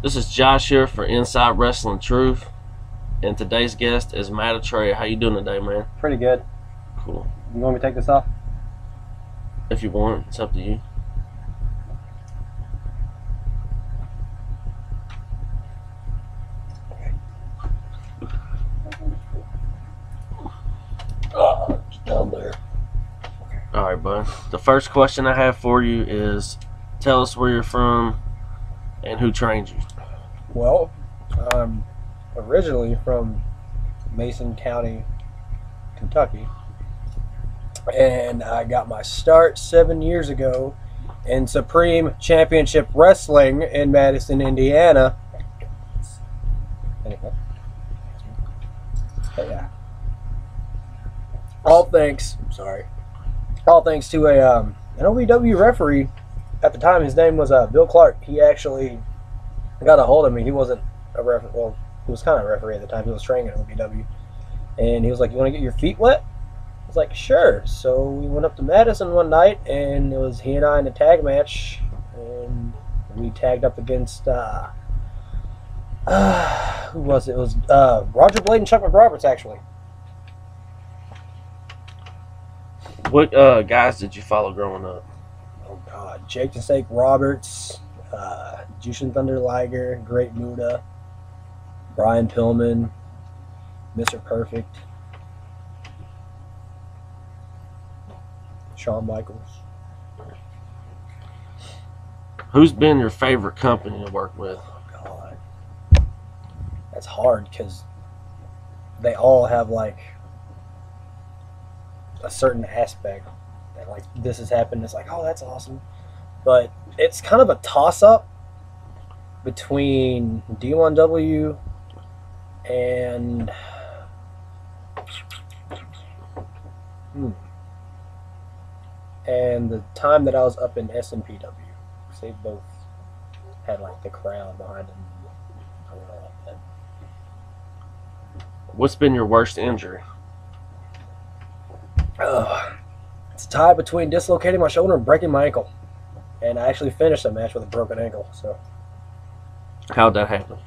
This is Josh here for Inside Wrestling Truth, and today's guest is Matt Atreya. How you doing today, man? Pretty good. Cool. You want me to take this off? If you want, it's up to you. Oh, it's down there. All right, bud. The first question I have for you is, tell us where you're from and who trained you. Well, I'm originally from Mason County, Kentucky, and I got my start 7 years ago in Supreme Championship Wrestling in Madison, Indiana. Anyway, but yeah, all thanks to an OVW referee at the time. His name was Bill Clark. He actually got a hold of me. He wasn't a referee. Well, he was kind of a referee at the time. He was training at OVW, and he was like, "You want to get your feet wet?" I was like, "Sure." So we went up to Madison one night, and it was he and I in a tag match, and we tagged up against who was it? It was Roger Blade and Chuck McRoberts, actually. What guys did you follow growing up? Oh God, Jake the Snake Roberts, Jushin Thunder Liger, Great Muda, Brian Pillman, Mr. Perfect, Shawn Michaels. Who's been your favorite company to work with? Oh God, that's hard because they all have like a certain aspect that like this has happened. It's like, oh, that's awesome, but it's kind of a toss-up between D1W and the time that I was up in SMPW. They both had like the crowd behind them. I don't know about that. What's been your worst injury? It's tied between dislocating my shoulder and breaking my ankle, and I actually finished the match with a broken ankle. So How'd that happen?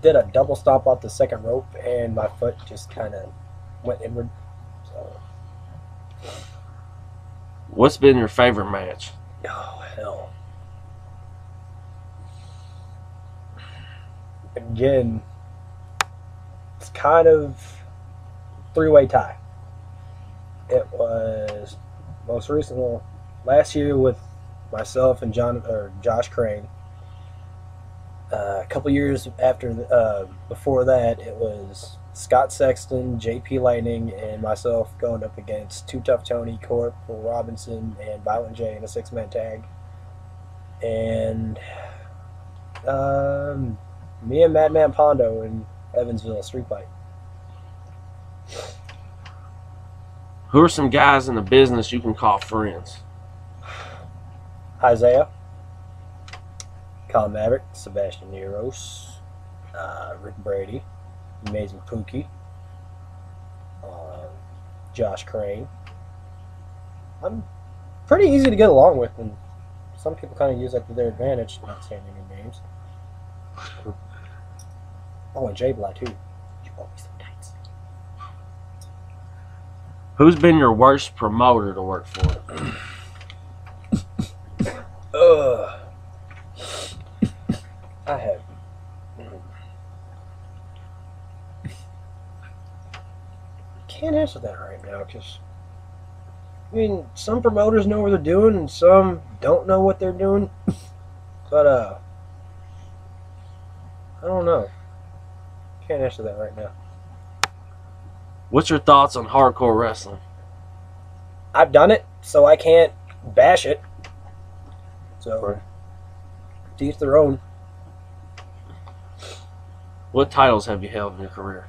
did a double stomp off the second rope, and my foot just kind of went inward. So, What's been your favorite match? oh hell! Again, it's kind of three-way tie. It was most recent, well, last year with myself and Josh Crane. A couple years before that, it was Scott Sexton, JP Lightning, and myself going up against Too Tough Tony, Corporal Robinson, and Violent J in a 6-man tag. And me and Madman Pondo in Evansville street fight. Who are some guys in the business you can call friends? Isaiah, Colin Maverick, Sebastian Neros, Rick Brady, Amazing Pookie, Josh Crane. I'm pretty easy to get along with, and some people kind of use that to their advantage, not saying any names. Oh, and Jay Black, too. You always so tight. Who's been your worst promoter to work for? I have. Can't answer that right now because, I mean, some promoters know what they're doing and some don't know what they're doing. But, I don't know. Can't answer that right now. What's your thoughts on hardcore wrestling? I've done it, so I can't bash it. So, Right. to each their own. What titles have you held in your career?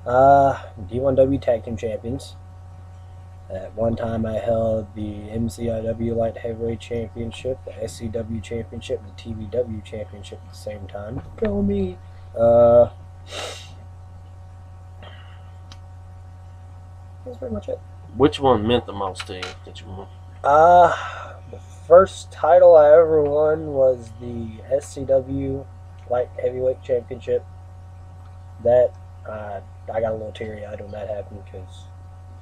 D1W Tag Team Champions. At one time, I held the MCIW Light Heavyweight Championship, the SCW Championship, and the TBW Championship at the same time. Go me. That's pretty much it. Which one meant the most to you that you won? The first title I ever won was the SCW Light Heavyweight Championship. That I got a little teary-eyed when that happened because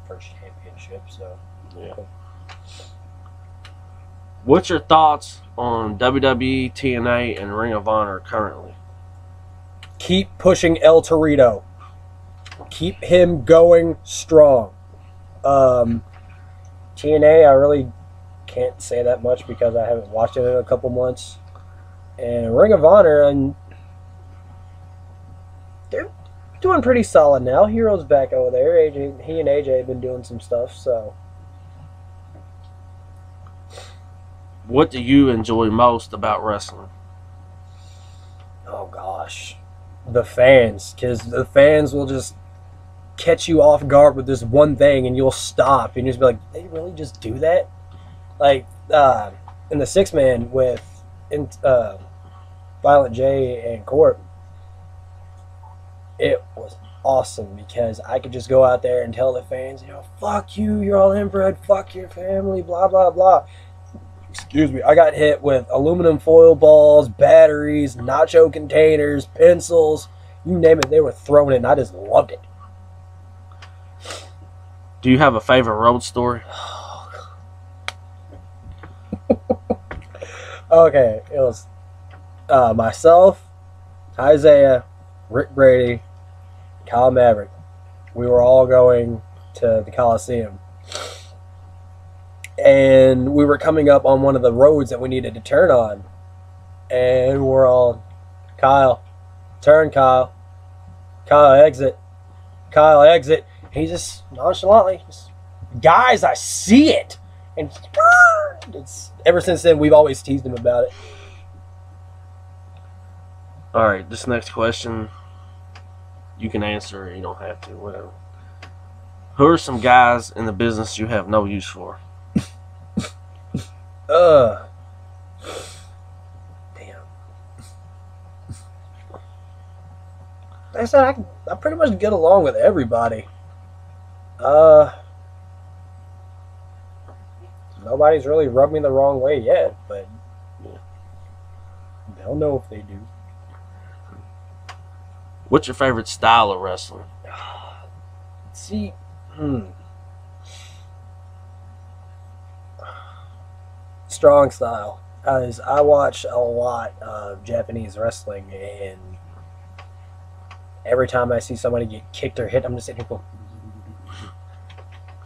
first championship. So yeah. What's your thoughts on WWE, TNA, and Ring of Honor currently? Keep pushing El Torito. Keep him going strong. TNA, I really can't say that much because I haven't watched it in a couple months. And Ring of Honor, and they're doing pretty solid now. Hero's back over there. AJ, he and AJ have been doing some stuff. So, what do you enjoy most about wrestling? oh gosh, the fans, because the fans will just catch you off guard with this one thing, and you'll stop, and you'll just be like, "They really just do that?" Like in the 6-man with Violent J and Court, it was awesome because I could just go out there and tell the fans, fuck you, you're all inbred, fuck your family, blah, blah, blah. Excuse me. I got hit with aluminum foil balls, batteries, nacho containers, pencils, you name it, they were throwing it, and I just loved it. Do you have a favorite road story? Okay, it was myself, Isaiah, Rick Brady, Kyle Maverick. We were all going to the Coliseum. And we were coming up on one of the roads that we needed to turn on. And we're all, Kyle, turn, Kyle. Kyle, exit. Kyle, exit. He just nonchalantly, guys, I see it. And it's ever since then, we've always teased him about it. All right, this next question, you can answer or you don't have to, whatever. Who are some guys in the business you have no use for? Damn. Like I said, I pretty much get along with everybody. Nobody's really rubbed me the wrong way yet, but they'll know if they do. What's your favorite style of wrestling? See, strong style. As I watch a lot of Japanese wrestling, and every time I see somebody get kicked or hit, I'm just sitting here going.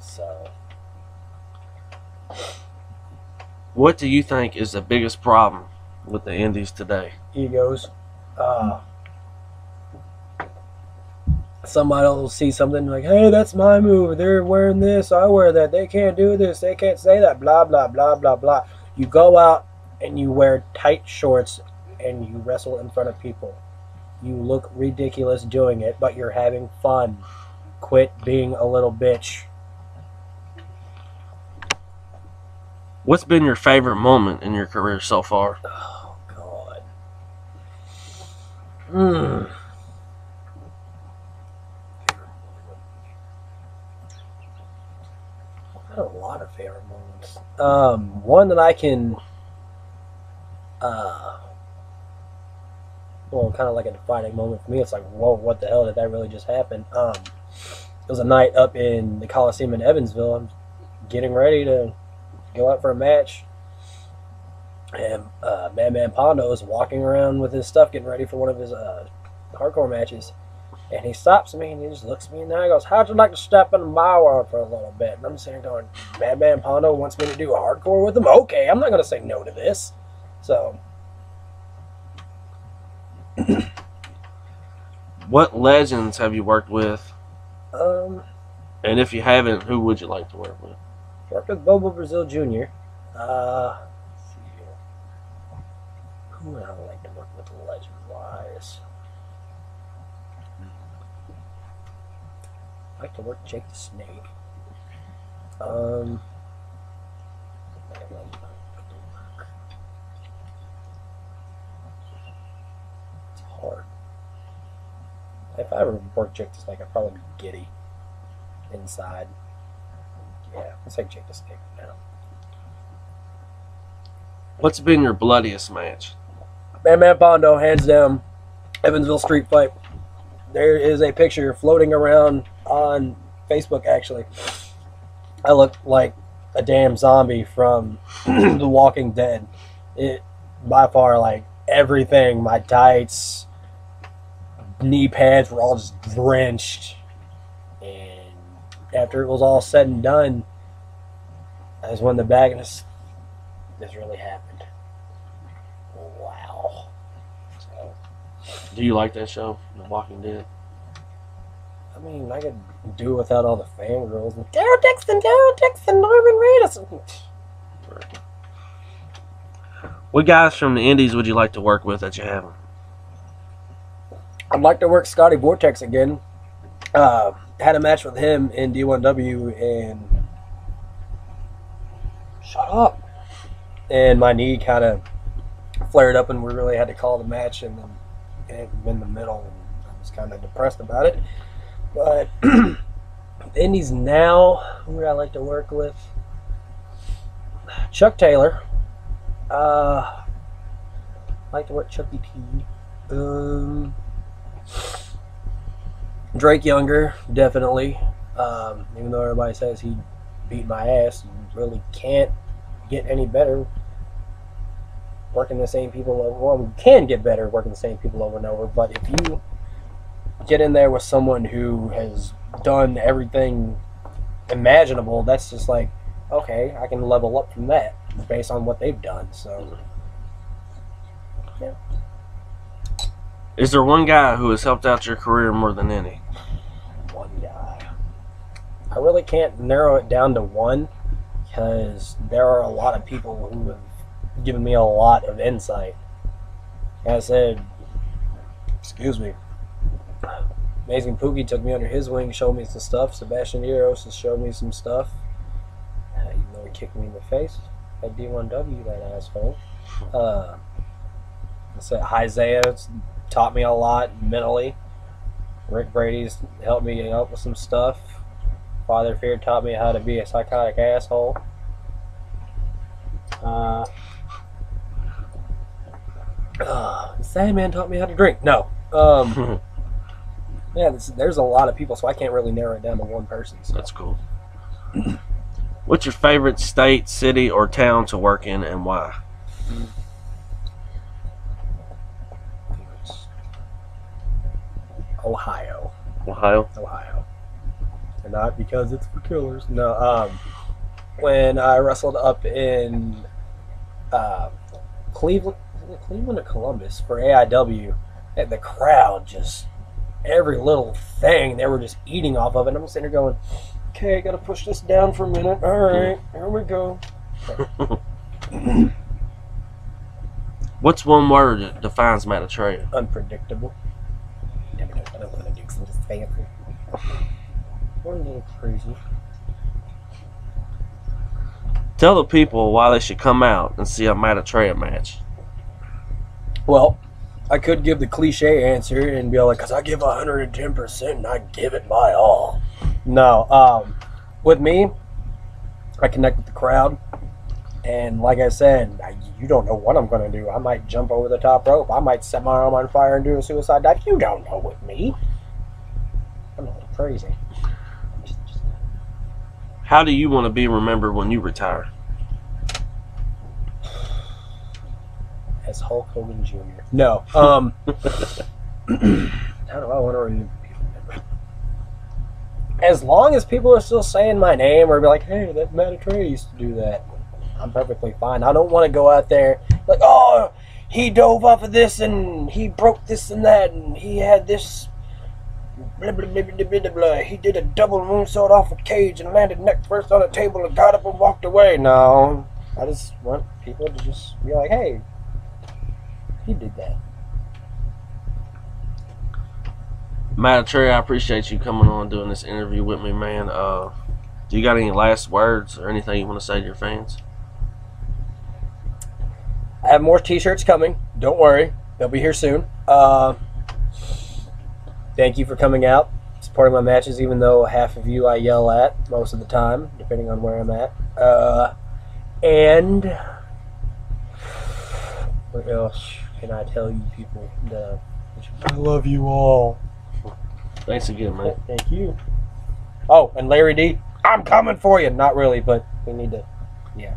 So, what do you think is the biggest problem with the indies today? egos. Somebody will see something like, hey, that's my move. They're wearing this. I wear that. They can't do this. They can't say that. Blah, blah, blah, blah, blah. You go out and you wear tight shorts and you wrestle in front of people. You look ridiculous doing it, but you're having fun. Quit being a little bitch. What's been your favorite moment in your career so far? Oh, God. I had a lot of favorite moments. One that I can, kind of like a defining moment for me. It's like, whoa, what the hell did that really just happen? It was a night up in the Coliseum in Evansville. I'm getting ready to go out for a match, and Madman Pondo is walking around with his stuff, getting ready for one of his hardcore matches. And he stops me and he just looks me in the eye and goes, how'd you like to step in my world for a little bit? And I'm sitting there going, Madman Pondo wants me to do a hardcore with him? Okay, I'm not going to say no to this. So. What legends have you worked with? And if you haven't, who would you like to work with? Worked with Bobo Brazil Jr. Let's see here. Who would I like to work with legend-wise? I like to work Jake the Snake. It's hard. If I ever worked Jake the Snake, I'd probably be giddy inside. Yeah, let's take Jake the Snake now. What's been your bloodiest match? Man Bondo, hands down. Evansville street fight. There is a picture floating around on Facebook, actually. I look like a damn zombie from The Walking Dead. It, by far, like, everything, my tights, knee pads were all just drenched. And after it was all said and done, that was when the badness really happened. Wow. So, Do you like that show, The Walking Dead? I mean, I could do without all the fangirls. Daryl Dixon, Norman Reedus. Right. What guys from the Indies would you like to work with that you haven't? I'd like to work Scotty Vortex again. Had a match with him in D1W and shut up. And my knee kind of flared up, and we really had to call the match in the middle. And I was kind of depressed about it. But the Indies now, who would I like to work with? Chuck Taylor. I like to work Chucky T. Drake Younger, definitely. Even though everybody says he beat my ass, you really can't get any better working the same people over. Well, you can get better working the same people over and over, but if you get in there with someone who has done everything imaginable, that's just like, okay, I can level up from that based on what they've done. So, yeah. Is there one guy who has helped out your career more than any? One guy. I really can't narrow it down to one because there are a lot of people who have given me a lot of insight. Like I said, excuse me, Amazing Pookie took me under his wing, showed me some stuff. Sebastian Eros has showed me some stuff. Even though he kicked me in the face at D1W, that asshole. I said Isaiah taught me a lot mentally. Rick Brady's helped me out with some stuff. Father Fear taught me how to be a psychotic asshole. Sandman taught me how to drink. No. Yeah, there's a lot of people, so I can't really narrow it down to one person. So. That's cool. What's your favorite state, city, or town to work in, and why? Ohio. Ohio? And not because it's for killers. No. When I wrestled up in Cleveland or Columbus for AIW, and the crowd just, every little thing, they were just eating off of it. And I'm sitting there going, okay, gotta push this down for a minute. All right, here we go. What's one word that defines Matt Atreya? Unpredictable. I don't want to do some just fancy. We're a little crazy. Tell the people why they should come out and see a Matt Atreya match. Well, I could give the cliche answer and be like, because I give 110% and I give it my all. No, with me, I connect with the crowd. And like I said, you don't know what I'm going to do. I might jump over the top rope. I might set my arm on fire and do a suicide dive. You don't know with me. I'm a little crazy. How do you want to be remembered when you retire? As Hulk Hogan Jr. No. How do I want to remember? As long as people are still saying my name or be like, hey, that Matt Atreya used to do that, I'm perfectly fine. I don't want to go out there like, oh, he dove off of this and he broke this and that and he had this blah, blah, blah, blah, blah, blah, blah. He did a double moonsault off a cage and landed neck first on a table and got up and walked away. No. I just want people to just be like, hey, he did that. Matt Atreya, I appreciate you coming on and doing this interview with me, man. Do you got any last words or anything you want to say to your fans? I have more t-shirts coming. Don't worry. They'll be here soon. Thank you for coming out, supporting my matches, even though half of you I yell at most of the time, depending on where I'm at. And What else can I tell you people? I love you all. Thanks again, man. Thank you. Oh, and Larry D, I'm coming for you. Not really, but we need to. Yeah.